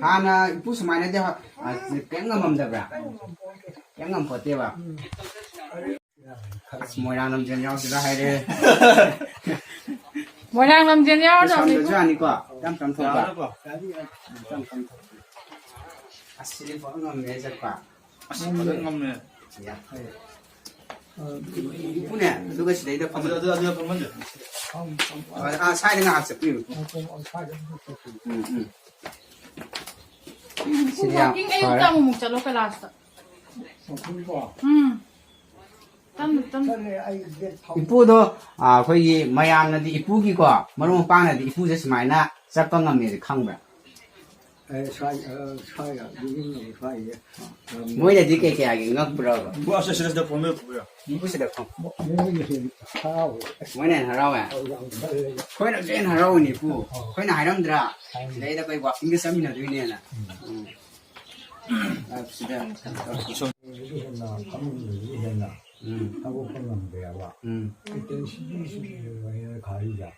Hana ipu sumana de pengam dabra pengam pote ba moirang lam jen yaw sida haire moirang lam jen yaw da ni jani ko dam tam thok ba dam tam thok asili ko ngam me ja pa asili ngam me ya ipu ne duga sidai da pam da pam de sai da ngak se pi walking ayun ka mo magchalo ka last ipudo akhoi mayam na di ipu gi ko marum pang na di ipu je smaina chappa ngam me khangba moi da di ke ke agi ngak bro bu asa seres da pome bu ya ipu se da khang moi na harau ya khoi na jen harau ni pu khoi na hairam dra dai da koi walking ge sami na du ne na sida 하고 보는 거야 봐. 그때 12년 가리자.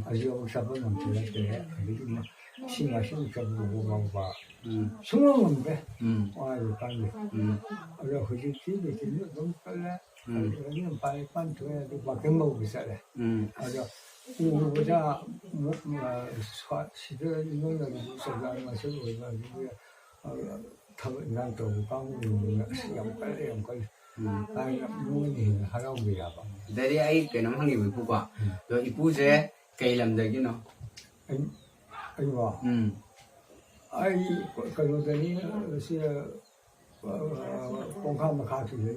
아주 사번은 되는데 우리 신가신 잡고 봐. 숨은 게. 와요 빨리. 그래 허지 집에 있는 너무 빨리. 여기는 빨리 반 줘야 돼. 밖에 먹고 있어야 돼. 아주 우리가 뭐 시대 있는 거 무슨 맛을 보여가지고 난 또 강릉 시험 빨리 한 걸. Dari ai cái nắm hangi ipu qua, rồi ipu je cây làm được chứ nó. Anh bảo, ai cái lúc đấy là công khai mà khai thì đấy.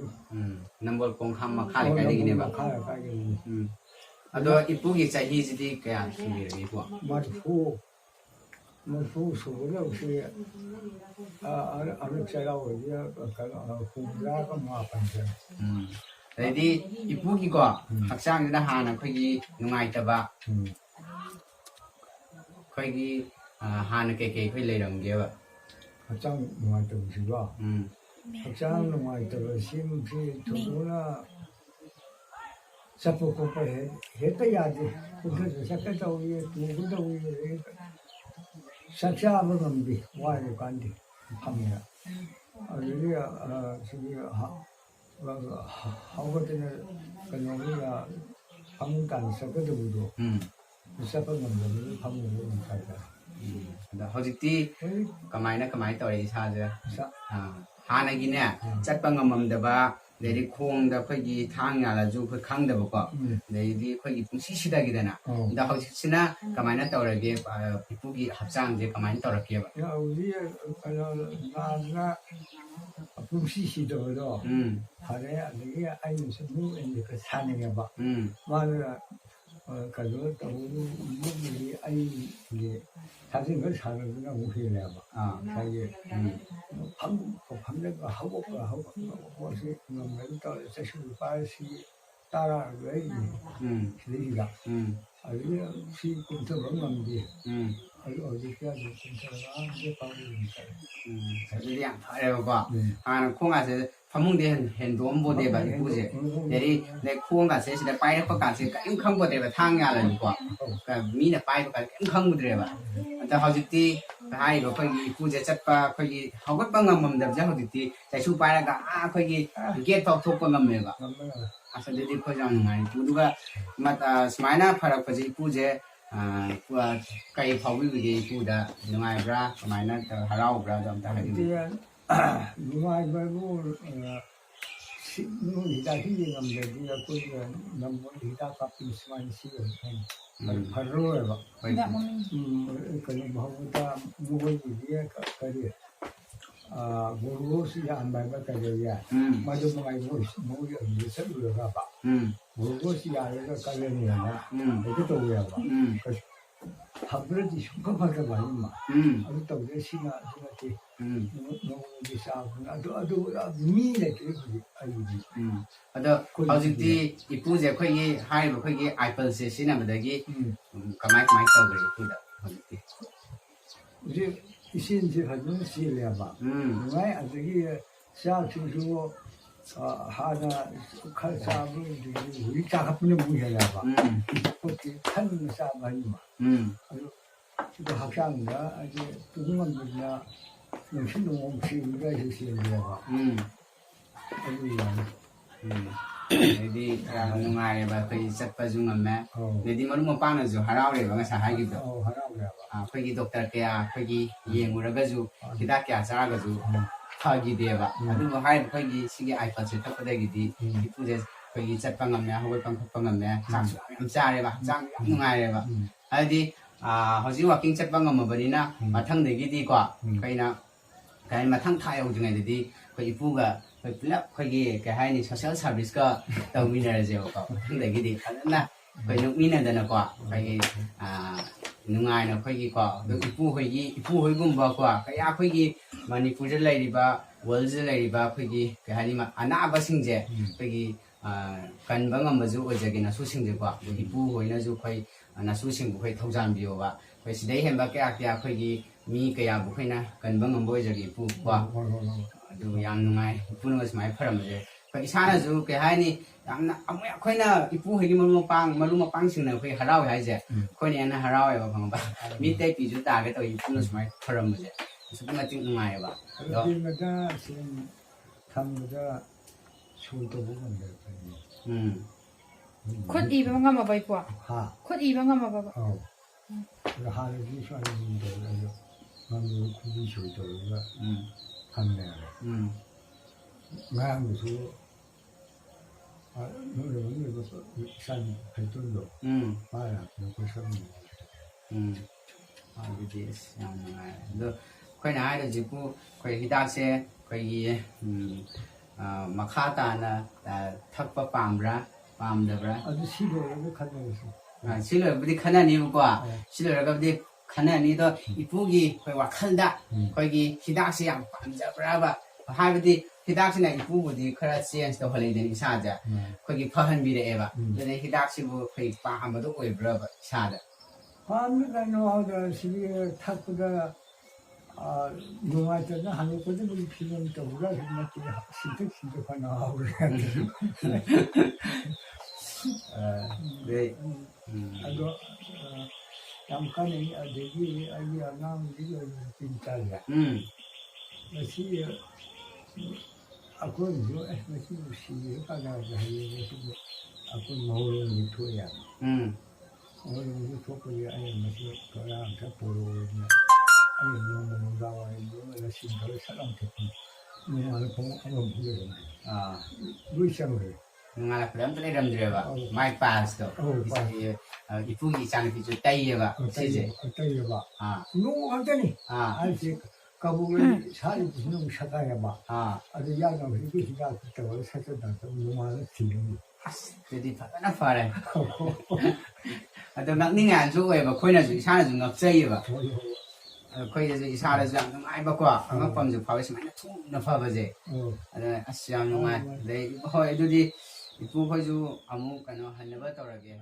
Number công khai mà khai cái gì này bà. Khai cái gì. Rồi ipu cái trái gì thì cái ăn gì vậy ipu. Mà phu số đâu thì anh chạy đâu rồi cái khu ra có mà phải chơi. Đấy đi ipu cái quoi, học sinh đã hà là cái ngay tập ba. Cái hà là cái lấy đồng kia vậy. học sinh ngoài tập gì ba. học sinh ngoài tập sim thì chúng nó sắp có phải hết cái gì, cũng phải sắp cái đâu gì, cũng đâu gì. 삭샤하면 안 돼. 와이를 간디. 합니다. 우리가 저기 하거든요. 그냥 방간 서거든요. 서거는 뭐 방금 살다. Đó hojiti kamai tawri sa je hana gi ne chatpa ngamam da ba dei khong da khoi gi thang ya la ju khoi khang da ba ko dei di khoi gi pungsi sida gi da na da hojisina kamai na tawra ge ipu gi hapsang je kamai tawra ke ba ya 우리 나나 pungsi sida do hare agi ai musu mu en ka sane ga ba 말 가지고 또 우리 아이들이 사실 그 사는 거 우리래 봐. 자기 밤내가 하고 뭐지 너무 또 사실 빨리 따라 왜 그러니까 아주 시 공터 먹는데 어디까지 공터가 이제 방법이니까 그냥 알아봐 하는 콩아서 파문대 한돈 보대 봐 이쁘지 내리 내 콩가 세시다 빠이 거 같이 깜깜 보대 봐 탕야는 거 미나 빠이 거 깜깜 보대 봐แต่hojiti hai ro khoi gi pu je chatpa khoi gi hogot pa ngam mam dab ja hojiti sai su pa ga khoi gi get thok thok pa ngam me ga asa de di khoi jang ngai pu du ga mata smaina pharak pa ji pu je kai phau wi gi pu da ngai bra smaina harau bra dam ta ga di ngai ba bu nu ni da hi ngam de di ko nam mo hi da ka pi smain si Harrow ba. Kalau bahawa mungkin dia kerja, guru sih ambil kerja, macam mengai guru dia sebelum apa, guru sih ada kerja ni lah, itu tahu ya ba. Hampir di semua pakai baju mah, ada tahu dia sih nak tu, nunggu bisa, ada mila tu ayu. ada hojiti ipu je khoi gi hai ro khoi gi apple se sina ba da gi kamai taw gre ipu da hojiti 이제 이신지 하는 시리아 봐. 왜 아직이 샤 중주고 하나 칼 싸움이 우리 작업분이 무시하려고 그렇게 큰 싸움 아니마 아주 지금 학생이나 아주 누군가나 신동 없이 우리가 있으려고 아주 Jadi nungai ba koi chatpa ju ngamme dedi maru mapang na ju haraure ba ngasa hagi do koi gi doctor kya koi gi yenguraga ju hidak kya charaga ju thagi de ba adu ba hai koi gi sigi iphone se thakpa de gi di ipu je koi gi chatpa ngamme hoi pang thakpa ngamme chang yam chare ba chang nungai re ba adi hoji walking chatpa ngamme bari na mathang de gi di kwa koi na kai mathang tha yau jingai de di koi ipu ga koi pulap koi gi ka hai ni social service ka tau mi na je ko thang de gi di na koi nuk mi na da na kwa koi nungai na koi gi kwa do ipu hoi gum ba kwa ka ya koi gi manipur je lai ri ba world je lai ri ba koi gi ka hai ni ma ana ba sing je koi gi kan ba ngam ba ju o je gi na su sing je kwa ipu hoi na ju koi na su sing bu koi thau jan bi yo ba koi sidai hem ba kya kya koi gi mi kaya bu koi na kan ba ngam bo je gi pu kwa adu yang nungai ipu na smai pharam je koi isana ju ke hai ni yamna amu koi na ipu hoi gi maru mapang sing na koi harau hai je koi ni na harau ba phang ba mi te pi ju ta ge to ipu na smai pharam je su na ting nungai ba do 그러니까 지금 tham 술도 먹는데 Khut i ba ngam ba ipua. 하 Khut i ba ngam ba ba. 그 하는 게 좋아하는데 그래서 남들 구비 술도 이거 판매 마음에서 너는 이거 산 발전도 말아 그래서 Jadi yang do koi na ai do jipu koi hidak se koi gi makha ta na thakpa pambra pamdabra 아주 싫어요 가져서 silo budi khana ni kwa silo ra budi khana ni do ipugi koi wakhal da koi gi hidak se yang pamjabra ba hai budi hidak se na ipu budi khara change to hole den isa ja koi gi phahan bi re ba de hidak se bu koi pa ham do oi bra ba isa da 밤에가 나와서 시비에 탁보다 농아잖아 한국보다 우리 피는 또 우리가 그렇게 신득 나오고 그래. 네. 아도 잠깐에 되기 아니 아나무리가 진짜야. 마치 아콘도 마치 시비에 가다가 해서 아콘 나오는 미토야. 오늘 토크에 아니 마치 그랑 잡고로냐. 아니 너무 나와요. 너무 신경을 사람 듣고. 너무 공부 한번 보게 루이샤를 Ngala pram tele ram dire ba mai pass to ipu gi chang pi ju tai ye ba si je tai ba no 한테니 알지 가보면 살이 무슨 사가야 봐 아주 야가 그렇게 시작 그때가 살았다 너무 지금 jadi na fare ado nak ni ngan su we ba khoi na ju sa na ju ngap chai ba khoi je ju sa la ju ang mai ba kwa ang pam ju pha we mai na thu na pha ba je asyam ngai le hoi du di ipu khoi ju amu kana han ba tor ge